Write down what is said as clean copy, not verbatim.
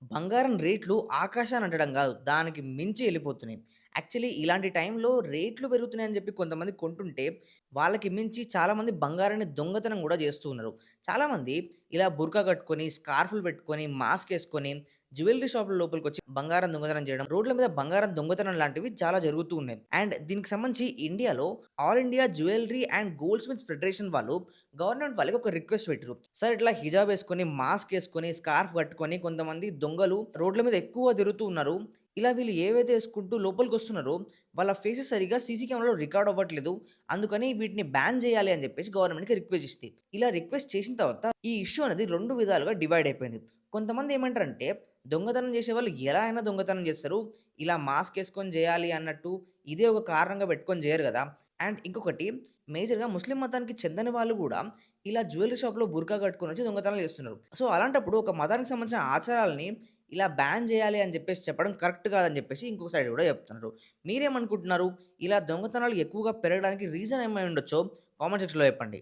బంగారం రేట్లు ఆకాశాన్ని అంటడం గాదు. దానికి మించి ఎళ్ళిపోతున్నాయి. యాక్చువల్లీ ఇలాంటి టైంలో రేట్లు పెరుగుతున్నాయని జెప్పి కొంతమంది కొంటుంటే, వాళ్ళకి మించి చాలామంది బంగారాన్ని దొంగతనం గూడా జేస్తూ ఉన్నారు. చాలామంది ఇలా బుర్కా కట్టుకొని, స్కార్ఫ్‌లు పెట్టుకొని, మాస్కేసుకొని, జ్యువెల్లరీ షాపుల లోపలికొచ్చి బంగారం దొంగతనం చేయడం, రోడ్ల మీద బంగారం దొంగతనం లాంటివి చాలా జరుగుతూ ఉన్నాయి. అండ్ దీనికి సంబంధించి ఇండియాలో all India jewellery and gold smiths federation వాళ్ళు గవర్నమెంట్ వాళ్ళకి ఒక రిక్వెస్ట్ పెట్టిర్రు. సార్ ఇట్లా హిజాబ్ ఏసుకొని, మాస్క్ ఏసుకొని, స్కార్ఫ్ కట్టుకొని కొంతమంది దొంగలు రోడ్ల మీద ఎక్కువ తిరుగుతూ ఉన్నారు. ఇలా వీళ్ళు ఏవైతే ఏసుకుంటూ లోపలికొస్తున్నారో వాళ్ళ ఫేసెస్ సరిగ్గా సీసీ కెమెరాలో రికార్డ్ అవ్వట్లేదు. అందుకని వీటిని బ్యాన్ చేయాలి అని చెప్పేసి గవర్నమెంట్‌కి రిక్వెస్ట్ చేసింది. ఇలా రిక్వెస్ట్ చేసిన తర్వాత ఈ ఇష్యూ అనేది 2 విధాలుగా డివైడ్ అయిపోయింది. కొంతమంది ఏమంటారంటే దొంగతనం చేసేవాళ్ళు ఎలా అయినా దొంగతనం చేస్తారు. ఇలా మాస్క్ ఏసుకొని చేయాలి అన్నట్టు ఇదే ఒక కారణంగా పెట్టుకొని చేయరు గదా! అండ్ ఇంకొకటి మేజర్‌గా ముస్లిం మతానికి చెందని వాళ్ళు గూడా ఇలా జ్యువెల్లరీ షాప్‌లో బుర్కా కట్టుకొనొచ్చి దొంగతనాలు చేస్తున్నారు. సో, అలాంటప్పుడు ఒక మతానికి సంబంధించిన ఆచారాల్ని ఇలా బ్యాన్ జేయాలి అని జెప్పేసి చెప్పడం కరెక్ట్ కాదని జెప్పేసి ఇంకొక సైడ్ గూడా చెప్తున్నారు. మీరేమనుకుంటున్నారు? ఇలా దొంగతనాలు ఎక్కువగా పెరగడానికి రీజన్ ఏమై ఉండొచ్చో కామెంట్ సెక్షన్‌లో చెప్పండి.